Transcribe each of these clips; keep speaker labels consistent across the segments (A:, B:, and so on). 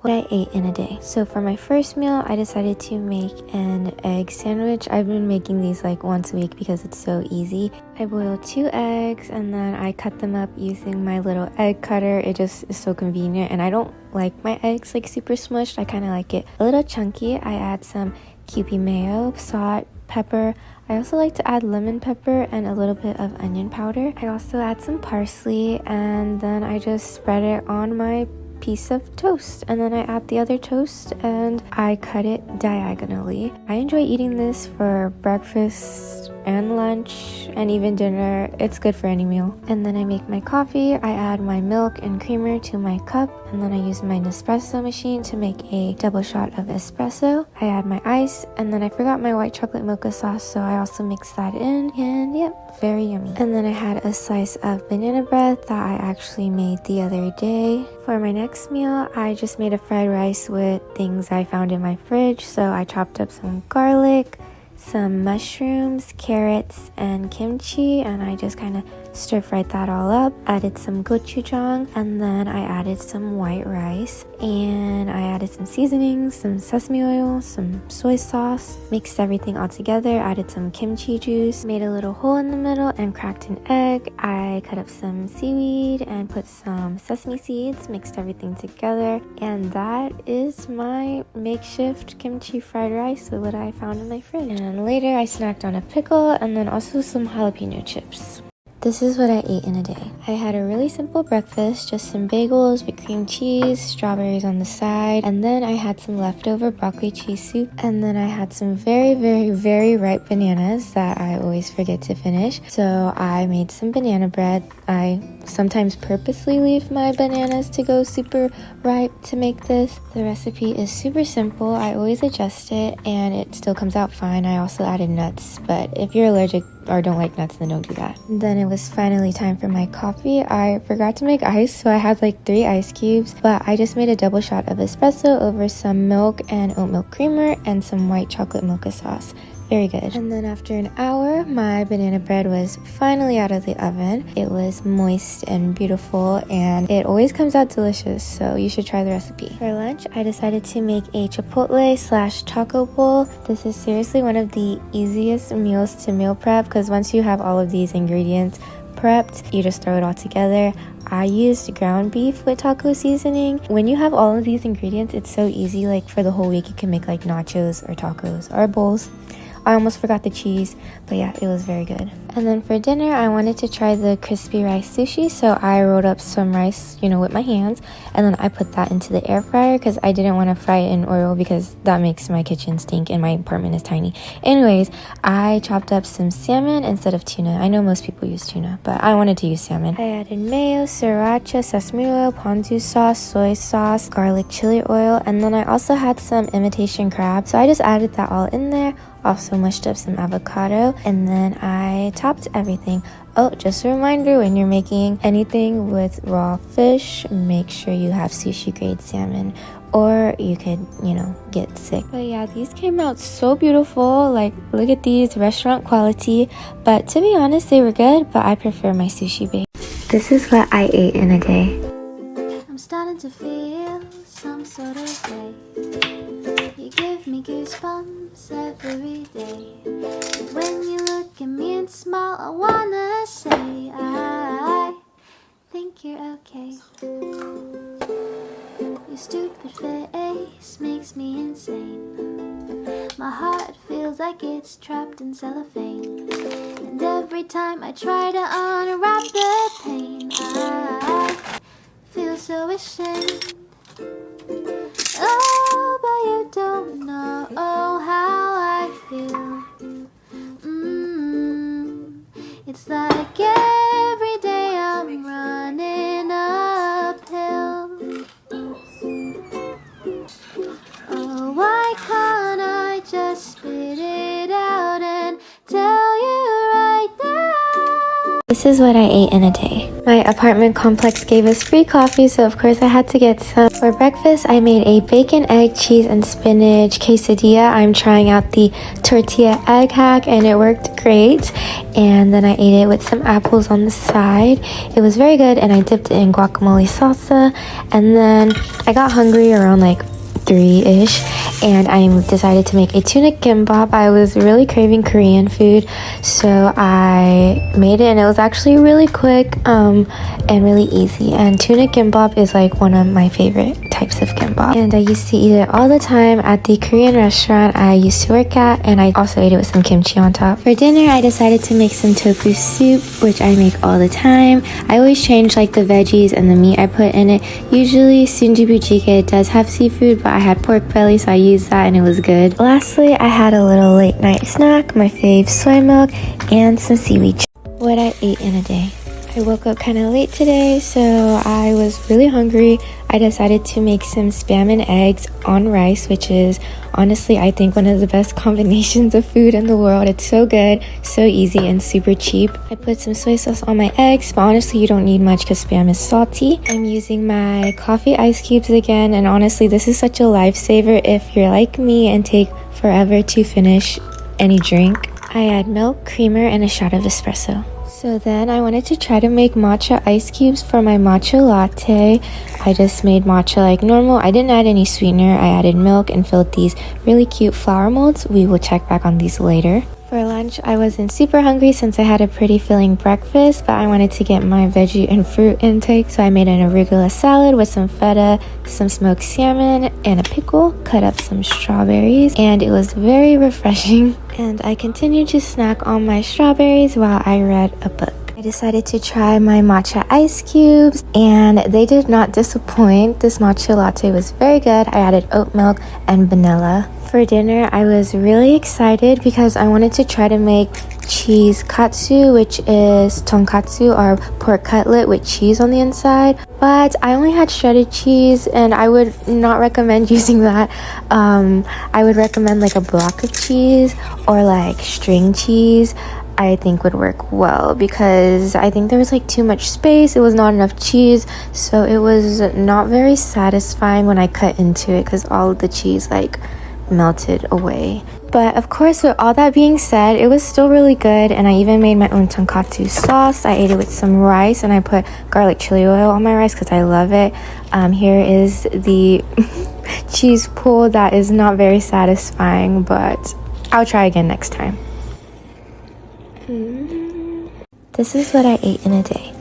A: what I ate in a day. So for my first meal, I decided to make an egg sandwich. I've been making these like once a week because it's so easy. I boiled 2 eggs and then I cut them up using my little egg cutter. It just is so convenient, and I don't like my eggs like super smushed. I kind of like it a little chunky. I add some Kewpie mayo, salt, pepper. I also like to add lemon pepper and a little bit of onion powder. I also add some parsley, and then I just spread it on my piece of toast, and then I add the other toast and I cut it diagonally. I enjoy eating this for breakfast and lunch and even dinner. It's good for any meal. And then I make my coffee. I add my milk and creamer to my cup, and then I use my Nespresso machine to make a double shot of espresso. I add my ice, and then I forgot my white chocolate mocha sauce, so I also mix that in, and yep, very yummy. And then I had a slice of banana bread that I actually made the other day. For my next meal, I just made a fried rice with things I found in my fridge. So I chopped up some garlic, some mushrooms, carrots, and kimchi, and I just kind of stir-fried that all up. Added some gochujang, and then I added some white rice, and I added some seasonings, some sesame oil, some soy sauce, mixed everything all together, added some kimchi juice, made a little hole in the middle, and cracked an egg. I cut up some seaweed and put some sesame seeds, mixed everything together, and that is my makeshift kimchi fried rice with what I found in my fridge. And later I snacked on a pickle and then also some jalapeno chips. This is what I ate in a day. I had a really simple breakfast, just some bagels with cream cheese, strawberries on the side, and then I had some leftover broccoli cheese soup, and then I had some very ripe bananas that I always forget to finish. So I made some banana bread. I sometimes purposely leave my bananas to go super ripe to make this. The recipe is super simple. I always adjust it and it still comes out fine. I also added nuts, but if you're allergic or don't like nuts, then don't do that. Then it was finally time for my coffee. I forgot to make ice, so I had like 3 ice cubes, but I just made a double shot of espresso over some milk and oat milk creamer and some white chocolate mocha sauce. Very good. And then after an hour, my banana bread was finally out of the oven. It was moist and beautiful, and it always comes out delicious, so you should try the recipe. For lunch, I decided to make a chipotle/taco bowl. This is seriously one of the easiest meals to meal prep, because once you have all of these ingredients prepped, you just throw it all together. I used ground beef with taco seasoning. When you have all of these ingredients, it's so easy. Like for the whole week, you can make like nachos or tacos or bowls. I almost forgot the cheese, but yeah, it was very good. And then for dinner, I wanted to try the crispy rice sushi, so I rolled up some rice, with my hands, and then I put that into the air fryer because I didn't want to fry it in oil because that makes my kitchen stink and my apartment is tiny. Anyways, I chopped up some salmon instead of tuna. I know most people use tuna, but I wanted to use salmon. I added mayo, sriracha, sesame oil, ponzu sauce, soy sauce, garlic chili oil, and then I also had some imitation crab, so I just added that all in there. Also mushed up some avocado, and then I topped everything. Oh, just a reminder, when you're making anything with raw fish, make sure you have sushi grade salmon, or you could, get sick. But yeah, these came out so beautiful. Like, look at these, restaurant quality. But to be honest, they were good, but I prefer my sushi bake. This is what I ate in a day.
B: I'm starting to feel some sort of way. You give me goosebumps every day. When you look at me and smile, I wanna say I think you're okay. Your stupid face makes me insane. My heart feels like it's trapped in cellophane, and every time I try to unwrap the pain, I feel so ashamed. Oh, but you don't know how I feel. It's like every day I'm running uphill. Oh, why can't I just spit it out and tell you right now?
A: This is what I ate in a day. My apartment complex gave us free coffee, so of course I had to get some. For breakfast, I made a bacon, egg, cheese, and spinach quesadilla. I'm trying out the tortilla egg hack and it worked great. And then I ate it with some apples on the side. It was very good and I dipped it in guacamole salsa. And then I got hungry around like 3-ish and I decided to make a tuna kimbap. I was really craving Korean food, so I made it and it was actually really quick and really easy. And tuna kimbap is like one of my favorite types of kimbap, and I used to eat it all the time at the Korean restaurant I used to work at, and I also ate it with some kimchi on top. For dinner, I decided to make some tofu soup, which I make all the time. I always change like the veggies and the meat I put in it. Usually sundubu jjigae does have seafood, but I had pork belly, so I used that and it was good. Lastly, I had a little late night snack, my fave soy milk, and some seaweed. What I ate in a day. I woke up kind of late today, so I was really hungry. I decided to make some spam and eggs on rice, which is honestly, I think, one of the best combinations of food in the world. It's so good, so easy, and super cheap. I put some soy sauce on my eggs, but honestly, you don't need much because spam is salty. I'm using my coffee ice cubes again, and honestly, this is such a lifesaver if you're like me and take forever to finish any drink. I add milk, creamer, and a shot of espresso. So then I wanted to try to make matcha ice cubes for my matcha latte. I just made matcha like normal. I didn't add any sweetener. I added milk and filled these really cute flower molds. We will check back on these later. For lunch, I wasn't super hungry since I had a pretty filling breakfast, but I wanted to get my veggie and fruit intake, so I made an arugula salad with some feta, some smoked salmon, and a pickle, cut up some strawberries, and it was very refreshing. And I continued to snack on my strawberries while I read a book. I decided to try my matcha ice cubes, and they did not disappoint. This matcha latte was very good. I added oat milk and vanilla. For dinner, I was really excited because I wanted to try to make cheese katsu, which is tonkatsu or pork cutlet with cheese on the inside. But I only had shredded cheese and I would not recommend using that. I would recommend like a block of cheese or like string cheese. I think would work well because I think there was like too much space. It was not enough cheese, so it was not very satisfying when I cut into it because all of the cheese like melted away. But of course, with all that being said, it was still really good, and I even made my own tonkatsu sauce. I ate it with some rice and I put garlic chili oil on my rice because I love it. Here is the cheese pool that is not very satisfying, but I'll try again next time. This is what I ate in a day.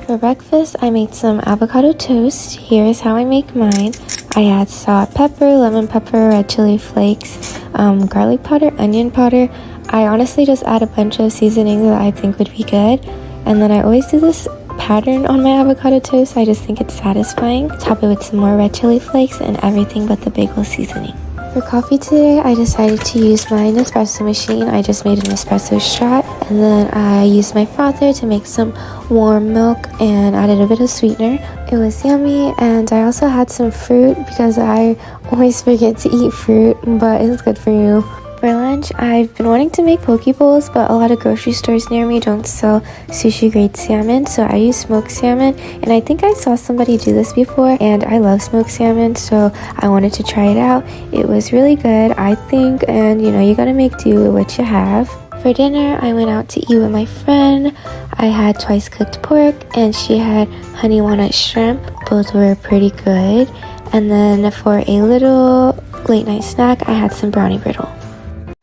A: For breakfast, I made some avocado toast. Here is how I make mine. I add salt, pepper, lemon pepper, red chili flakes, garlic powder, onion powder. I honestly just add a bunch of seasonings that I think would be good. And then I always do this pattern on my avocado toast. I just think it's satisfying. Top it with some more red chili flakes and everything but the bagel seasoning. For coffee today, I decided to use my Nespresso machine. I just made an espresso shot, and then I used my frother to make some warm milk and added a bit of sweetener. It was yummy, and I also had some fruit because I always forget to eat fruit, but it's good for you. For lunch, I've been wanting to make poke bowls, but a lot of grocery stores near me don't sell sushi grade salmon, so I use smoked salmon, and I think I saw somebody do this before, and I love smoked salmon, so I wanted to try it out. It was really good, I think, and you gotta make do with what you have. For dinner, I went out to eat with my friend. I had twice cooked pork, and she had honey walnut shrimp. Both were pretty good. And then for a little late night snack, I had some brownie brittle.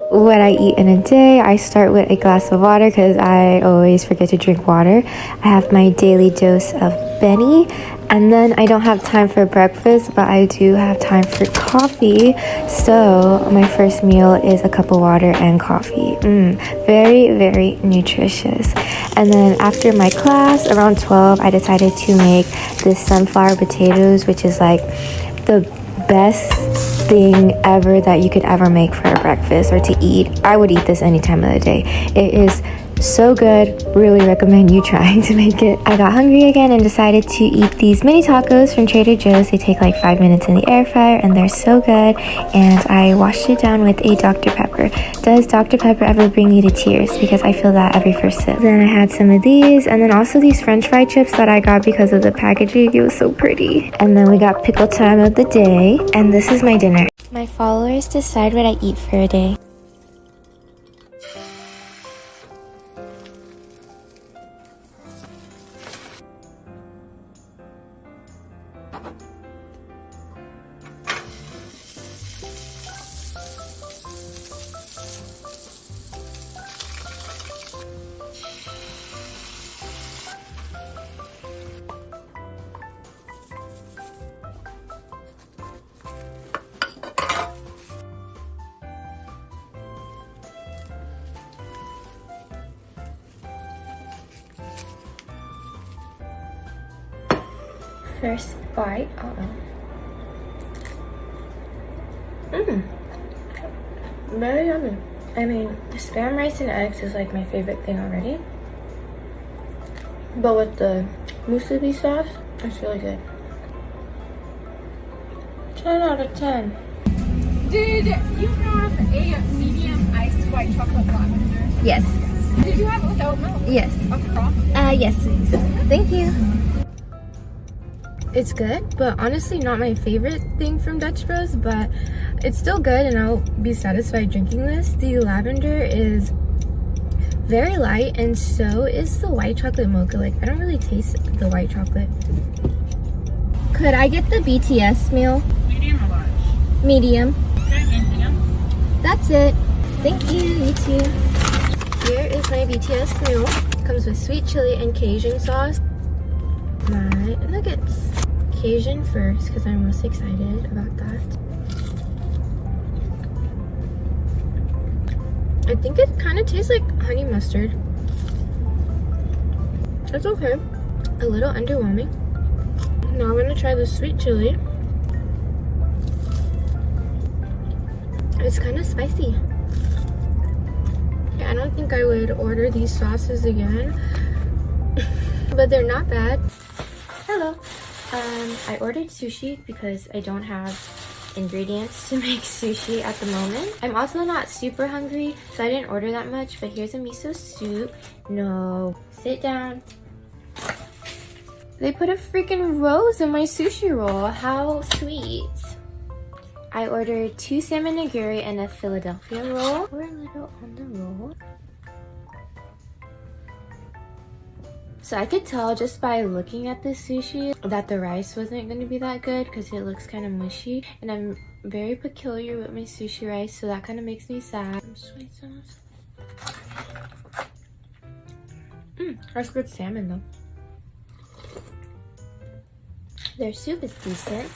A: What I eat in a day, I start with a glass of water because I always forget to drink water. I have my daily dose of Benny, and then I don't have time for breakfast, but I do have time for coffee. So my first meal is a cup of water and coffee. Very, very nutritious. And then after my class, around 12, I decided to make this sunflower potatoes, which is like the best thing ever that you could ever make for a breakfast or to eat. I would eat this any time of the day. It is So good. Really recommend you trying to make it. I got hungry again and decided to eat these mini tacos from Trader Joe's. They take like 5 minutes in the air fryer and they're so good. And I washed it down with a Dr. Pepper. Does Dr. Pepper ever bring you to tears? Because I feel that every first sip. Then I had some of these, and then also these French fry chips that I got because of the packaging. It was so pretty. And then we got pickle time of the day. And this is my dinner. My followers decide what I eat for a day. First bite. Very yummy. I mean, Spam rice and eggs is like my favorite thing already. But with the musubi sauce, it's really good. 10 out of 10.
C: Did you have a medium iced white chocolate lavender?
A: Yes.
C: Did you have it without milk?
A: Yes.
C: Across?
A: Yes, please. Thank you. It's good, but honestly not my favorite thing from Dutch Bros, but it's still good and I'll be satisfied drinking this. The lavender is very light and so is the white chocolate mocha. Like, I don't really taste the white chocolate. Could I get the BTS meal?
C: Medium or large?
A: Medium.
C: Okay, medium.
A: That's it. Thank you, you too. Here is my BTS meal. Comes with sweet chili and Cajun sauce. My nuggets. Cajun first because I'm most excited about that. I think it kind of tastes like honey mustard. It's okay. A little underwhelming. Now I'm gonna try the sweet chili. It's kind of spicy. I don't think I would order these sauces again, but they're not bad. Hello. I ordered sushi because I don't have ingredients to make sushi at the moment. I'm also not super hungry, so I didn't order that much, but here's a miso soup. No. Sit down. They put a freaking rose in my sushi roll. How sweet. I ordered 2 salmon nigiri and a Philadelphia roll. Pour a little on the roll. So I could tell just by looking at this sushi that the rice wasn't going to be that good because it looks kind of mushy. And I'm very peculiar with my sushi rice, so that kind of makes me sad. Some soy sauce. That's good salmon though. Their soup is decent.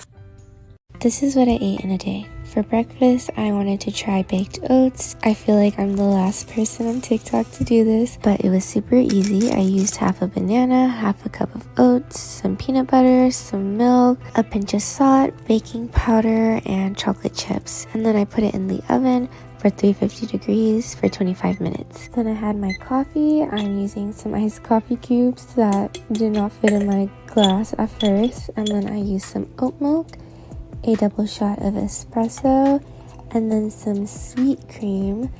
A: This is what I ate in a day. For breakfast, I wanted to try baked oats. I feel like I'm the last person on TikTok to do this, but it was super easy. I used half a banana, half a cup of oats, some peanut butter, some milk, a pinch of salt, baking powder, and chocolate chips. And then I put it in the oven for 350 degrees for 25 minutes. Then I had my coffee. I'm using some iced coffee cubes that did not fit in my glass at first. And then I used some oat milk, a double shot of espresso, and then some sweet cream,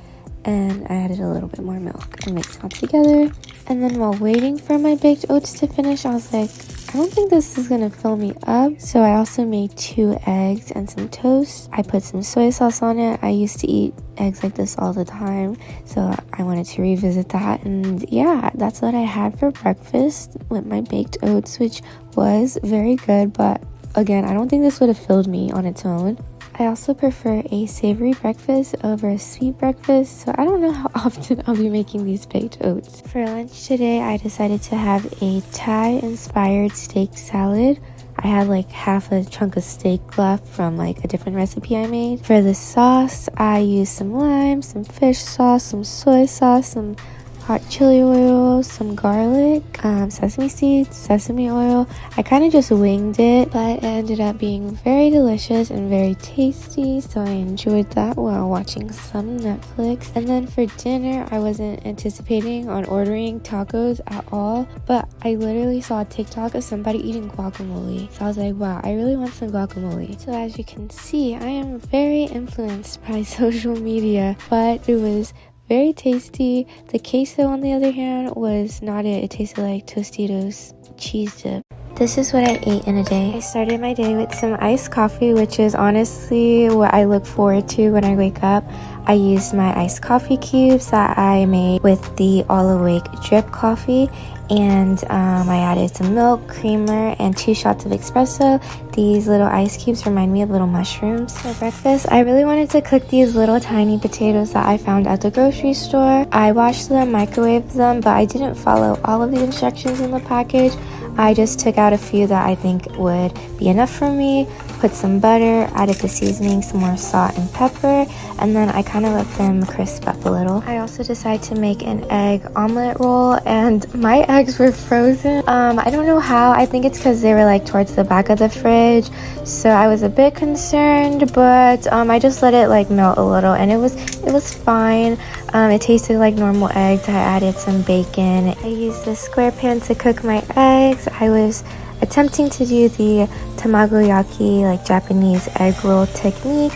A: and I added a little bit more milk and mixed it all together. And then while waiting for my baked oats to finish, I was like, I don't think this is gonna fill me up. So I also made 2 eggs and some toast. I put some soy sauce on it. I used to eat eggs like this all the time, so I wanted to revisit that. And yeah, that's what I had for breakfast with my baked oats, which was very good, but again, I don't think this would have filled me on its own. I also prefer a savory breakfast over a sweet breakfast, so I don't know how often I'll be making these baked oats. For lunch today, I decided to have a Thai-inspired steak salad. I had like half a chunk of steak left from like a different recipe I made. For the sauce, I used some lime, some fish sauce, some soy sauce, some hot chili oil, some garlic, sesame seeds, sesame oil. I kind of just winged it, but it ended up being very delicious and very tasty, so I enjoyed that while watching some Netflix. And then for dinner, I wasn't anticipating on ordering tacos at all, but I literally saw a TikTok of somebody eating guacamole, so I was like, wow, I really want some guacamole. So as you can see, I am very influenced by social media, but it was very tasty. The queso, on the other hand, was not it. It tasted like Tostitos cheese dip. This is what I ate in a day. I started my day with some iced coffee, which is honestly what I look forward to when I wake up. I used my iced coffee cubes that I made with the All Awake drip coffee, and I added some milk, creamer, and 2 shots of espresso. These little ice cubes remind me of little mushrooms. For breakfast, I really wanted to cook these little tiny potatoes that I found at the grocery store. I washed them, microwaved them, but I didn't follow all of the instructions in the package. I just took out a few that I think would be enough for me, put some butter, added the seasoning, some more salt and pepper, and then I kind of let them crisp up a little. I also decided to make an egg omelet roll, and my eggs were frozen. I don't know how. I think it's because they were like towards the back of the fridge, so I was a bit concerned, but I just let it like melt a little, and it was fine. It tasted like normal eggs. I added some bacon. I used a square pan to cook my eggs. I was attempting to do the tamagoyaki, like Japanese egg roll technique.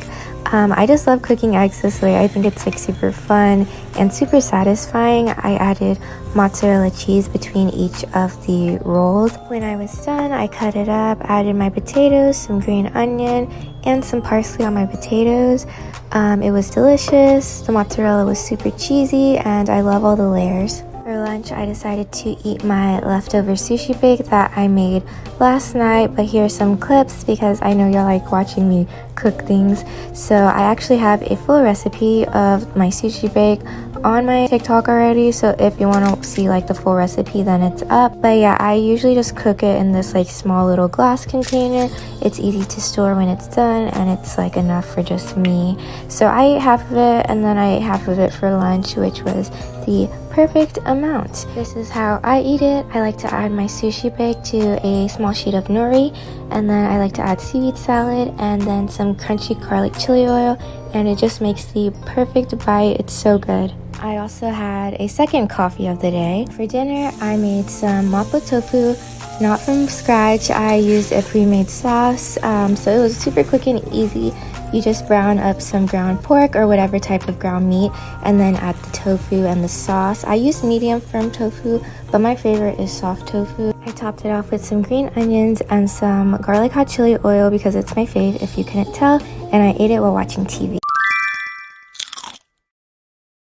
A: I just love cooking eggs this way. I think it's like super fun and super satisfying. I added mozzarella cheese between each of the rolls. When I was done, I cut it up, added my potatoes, some green onion, and some parsley on my potatoes. It was delicious. The mozzarella was super cheesy, and I love all the layers. For lunch, I decided to eat my leftover sushi bake that I made last night, but here are some clips because I know y'all like watching me cook things. So I actually have a full recipe of my sushi bake on my TikTok already, so if you want to see like the full recipe, then it's up. But yeah, I usually just cook it in this like small little glass container. It's easy to store when it's done, and it's like enough for just me. So I ate half of it, and then I ate half of it for lunch, which was the perfect amount. This is how I eat it. I like to add my sushi bake to a small sheet of nori, and then I like to add seaweed salad and then some crunchy garlic chili oil, and it just makes the perfect bite. It's so good. I also had a second coffee of the day. For dinner, I made some mapo tofu, not from scratch. I used a pre-made sauce, so it was super quick and easy. You just brown up some ground pork or whatever type of ground meat, and then add the tofu and the sauce. I used medium firm tofu, but my favorite is soft tofu. I topped it off with some green onions and some garlic hot chili oil because it's my fave, if you couldn't tell, and I ate it while watching TV.